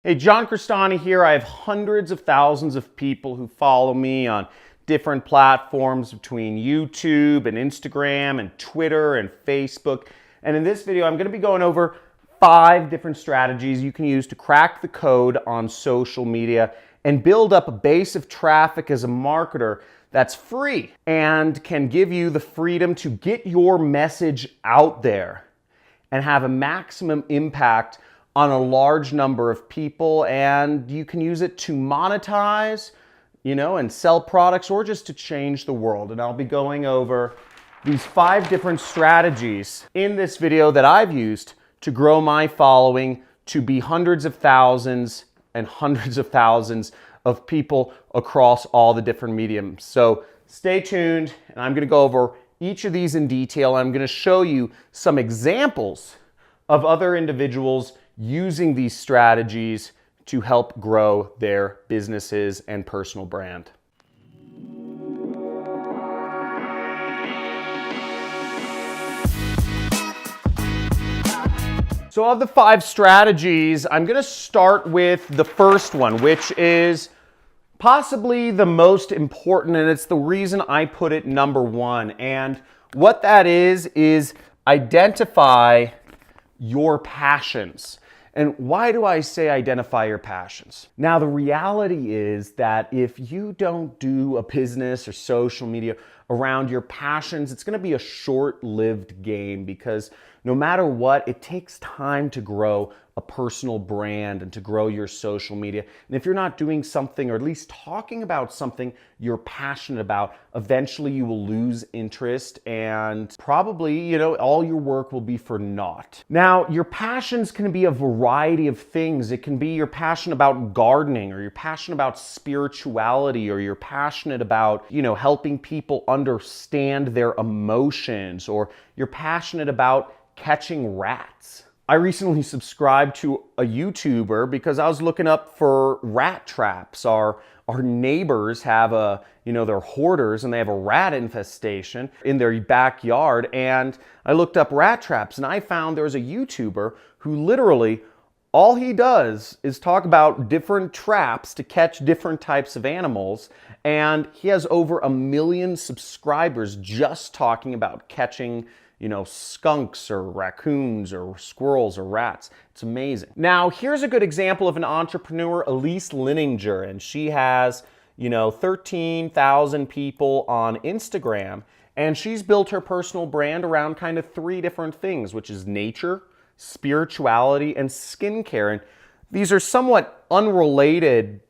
Hey, John Crestani here. I have hundreds of thousands of people who follow me on different platforms between YouTube and Instagram and Twitter and Facebook. And in this video, I'm going to be going over 5 different strategies you can use to crack the code on social media and build up a base of traffic as a marketer that's free and can give you the freedom to get your message out there and have a maximum impact on a large number of people, and you can use it to monetize, and sell products or just to change the world. And I'll be going over these 5 different strategies in this video that I've used to grow my following to be hundreds of thousands and hundreds of thousands of people across all the different mediums. So stay tuned, and I'm going to go over each of these in detail. I'm going to show you some examples of other individuals using these strategies to help grow their businesses and personal brand. So of the 5 strategies, I'm going to start with the first one, which is possibly the most important, and it's the reason I put it number 1. And what that is identify your passions. And why do I say identify your passions? Now, the reality is that if you don't do a business or social media around your passions, it's going to be a short-lived game, because no matter what, it takes time to grow a personal brand and to grow your social media. And if you're not doing something, or at least talking about something you're passionate about, eventually you will lose interest, and probably, all your work will be for naught. Now, your passions can be a variety of things. It can be you're passionate about gardening, or you're passionate about spirituality, or you're passionate about, helping people understand their emotions, or you're passionate about catching rats. I recently subscribed to a YouTuber because I was looking up for rat traps. Our neighbors have they're hoarders, and they have a rat infestation in their backyard. And I looked up rat traps, and I found there was a YouTuber who literally, all he does is talk about different traps to catch different types of animals. And he has over 1 million subscribers just talking about catching skunks or raccoons or squirrels or rats. It's amazing. Now, here's a good example of an entrepreneur, Elise Lininger, and she has, 13,000 people on Instagram, and she's built her personal brand around kind of 3 different things, which is nature, spirituality, and skincare. And these are somewhat unrelated,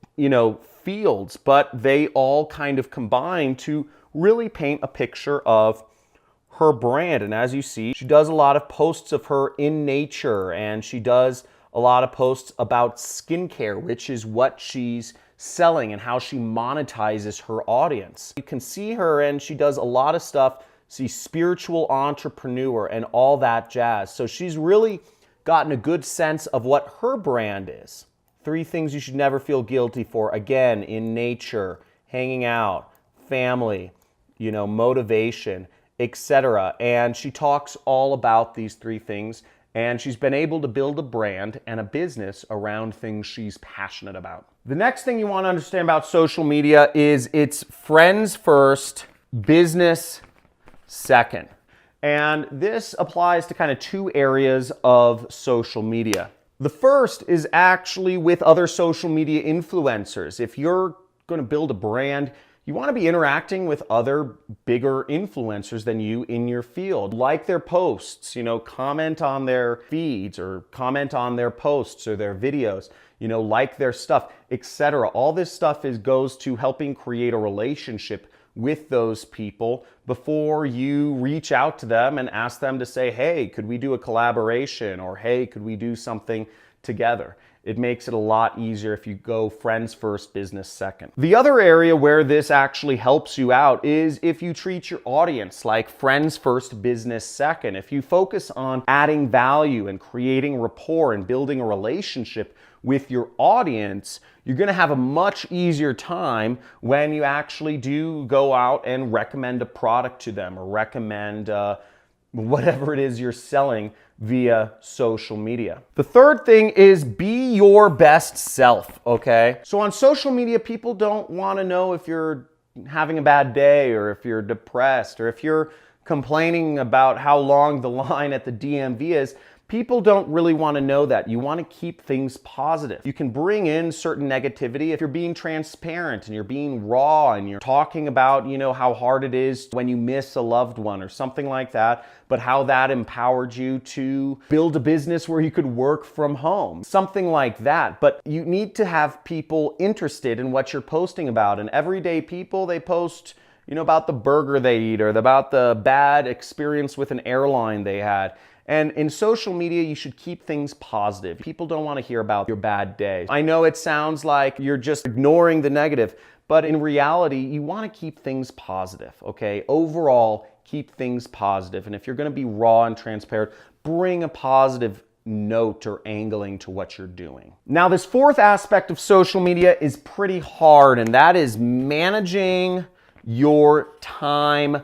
fields, but they all kind of combine to really paint a picture of her brand. And as you see, she does a lot of posts of her in nature, and she does a lot of posts about skincare, which is what she's selling and how she monetizes her audience. You can see her, and she does a lot of stuff. She's spiritual entrepreneur and all that jazz. So she's really gotten a good sense of what her brand is. 3 things you should never feel guilty for. Again, in nature, hanging out, family, motivation, etc. And she talks all about these 3 things, and she's been able to build a brand and a business around things she's passionate about. The next thing you want to understand about social media is it's friends first, business second. And this applies to kind of 2 areas of social media. The first is actually with other social media influencers. If you're going to build a brand, you want to be interacting with other bigger influencers than you in your field. Like their posts, comment on their feeds, or comment on their posts or their videos, like their stuff, etc. All this stuff goes to helping create a relationship with those people before you reach out to them and ask them to say, hey, could we do a collaboration? Or hey, could we do something together? It makes it a lot easier if you go friends first, business second. The other area where this actually helps you out is if you treat your audience like friends first, business second. If you focus on adding value and creating rapport and building a relationship with your audience, you're going to have a much easier time when you actually do go out and recommend a product to them, or recommend whatever it is you're selling via social media. The third thing is be your best self, okay? So on social media, people don't want to know if you're having a bad day or if you're depressed or if you're complaining about how long the line at the DMV is. People don't really want to know that. You want to keep things positive. You can bring in certain negativity if you're being transparent and you're being raw and you're talking about, how hard it is when you miss a loved one or something like that, but how that empowered you to build a business where you could work from home, something like that. But you need to have people interested in what you're posting about. And everyday people, they post about the burger they eat or about the bad experience with an airline they had. And in social media, you should keep things positive. People don't want to hear about your bad day. I know it sounds like you're just ignoring the negative, but in reality, you want to keep things positive, okay? Overall, keep things positive. And if you're going to be raw and transparent, bring a positive note or angling to what you're doing. Now, this fourth aspect of social media is pretty hard, and that is managing your time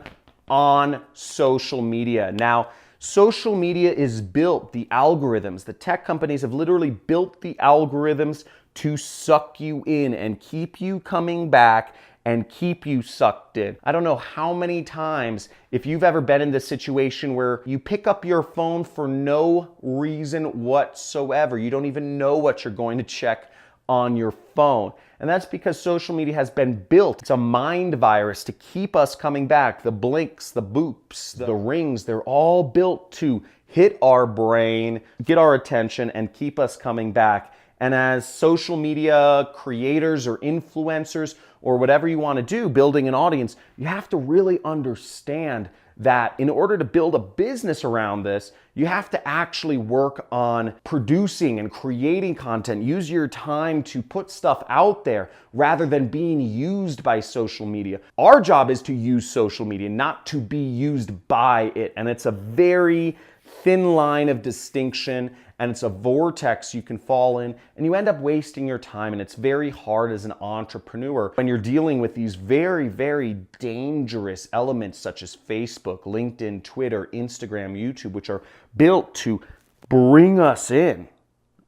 on social media. Now, social media is built, the algorithms, the tech companies have literally built the algorithms to suck you in and keep you coming back and keep you sucked in. I don't know how many times, if you've ever been in this situation where you pick up your phone for no reason whatsoever, you don't even know what you're going to check on your phone. And that's because social media has been built. It's a mind virus to keep us coming back. The blinks, the boops, the rings, they're all built to hit our brain, get our attention, and keep us coming back. And as social media creators or influencers or whatever you want to do, building an audience, you have to really understand that in order to build a business around this, you have to actually work on producing and creating content. Use your time to put stuff out there rather than being used by social media. Our job is to use social media, not to be used by it. And it's a very thin line of distinction, and it's a vortex you can fall in, and you end up wasting your time. And it's very hard as an entrepreneur when you're dealing with these very, very dangerous elements such as Facebook, LinkedIn, Twitter, Instagram, YouTube, which are built to bring us in.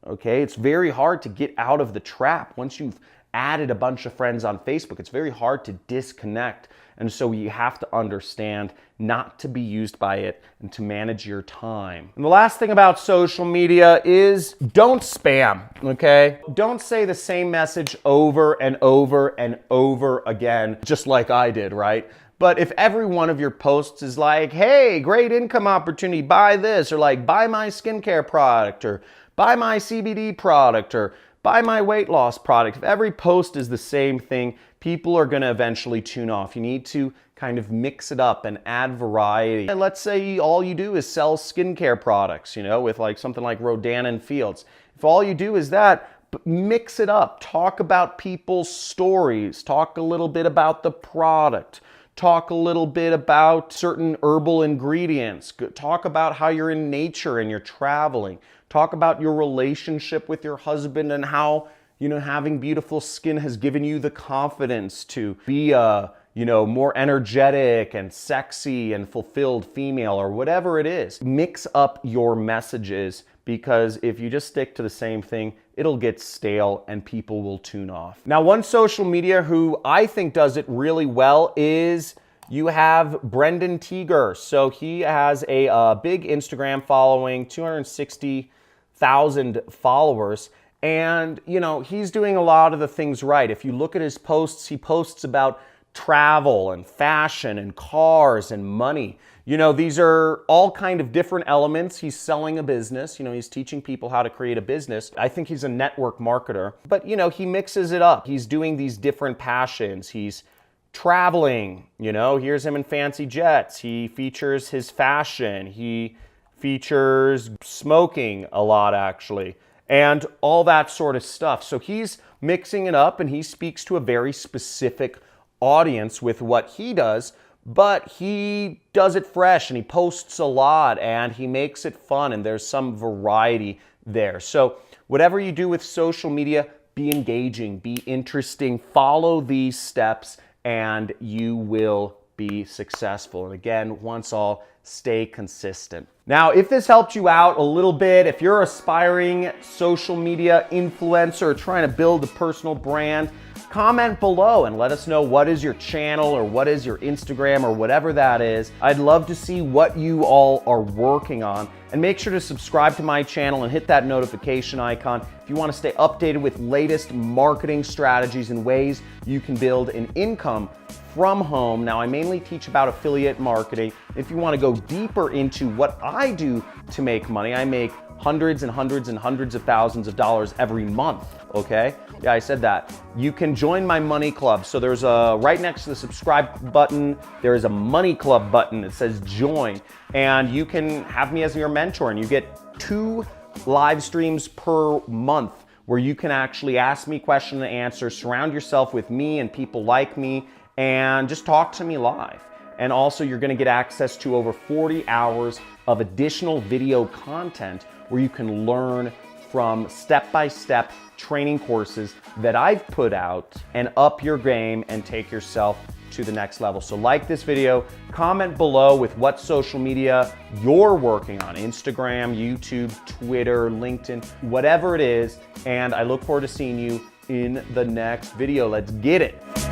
Okay, it's very hard to get out of the trap. Once you've added a bunch of friends on Facebook, it's very hard to disconnect. And so you have to understand not to be used by it and to manage your time. And the last thing about social media is don't spam, okay? Don't say the same message over and over and over again, just like I did, right? But if every one of your posts is like, hey, great income opportunity, buy this, or like, buy my skincare product, or buy my CBD product, or buy my weight loss product, if every post is the same thing, people are going to eventually tune off. You need to kind of mix it up and add variety. And let's say all you do is sell skincare products, with like something like Rodan and Fields. If all you do is that, mix it up. Talk about people's stories. Talk a little bit about the product. Talk a little bit about certain herbal ingredients. Talk about how you're in nature and you're traveling. Talk about your relationship with your husband and how, having beautiful skin has given you the confidence to be a, more energetic and sexy and fulfilled female or whatever it is. Mix up your messages, because if you just stick to the same thing, it'll get stale and people will tune off. Now, one social media who I think does it really well is you have Brendan Tieger. So he has a big Instagram following, 260,000 followers. And, he's doing a lot of the things right. If you look at his posts, he posts about travel and fashion and cars and money. These are all kind of different elements. He's selling a business. He's teaching people how to create a business. I think he's a network marketer. But, he mixes it up. He's doing these different passions. He's traveling. Here's him in fancy jets. He features his fashion. He features smoking a lot, actually, and all that sort of stuff. So he's mixing it up, and he speaks to a very specific audience with what he does, but he does it fresh, and he posts a lot, and he makes it fun, and there's some variety there. So whatever you do with social media, be engaging, be interesting, follow these steps, and you will be successful. And again, once all stay consistent. Now, if this helped you out a little bit, if you're an aspiring social media influencer trying to build a personal brand, comment below and let us know what is your channel or what is your Instagram or whatever that is. I'd love to see what you all are working on. And make sure to subscribe to my channel and hit that notification icon if you want to stay updated with latest marketing strategies and ways you can build an income from home. Now, I mainly teach about affiliate marketing. If you want to go deeper into what I do to make money, I make hundreds and hundreds and hundreds of thousands of dollars every month, okay? Yeah, I said that. You can join my money club. So there's a, right next to the subscribe button, there is a money club button that says join, and you can have me as your mentor, and you get 2 live streams per month where you can actually ask me question and answer, surround yourself with me and people like me, and just talk to me live. And also you're gonna get access to over 40 hours of additional video content where you can learn from step-by-step training courses that I've put out and up your game and take yourself to the next level. So like this video, comment below with what social media you're working on, Instagram, YouTube, Twitter, LinkedIn, whatever it is. And I look forward to seeing you in the next video. Let's get it.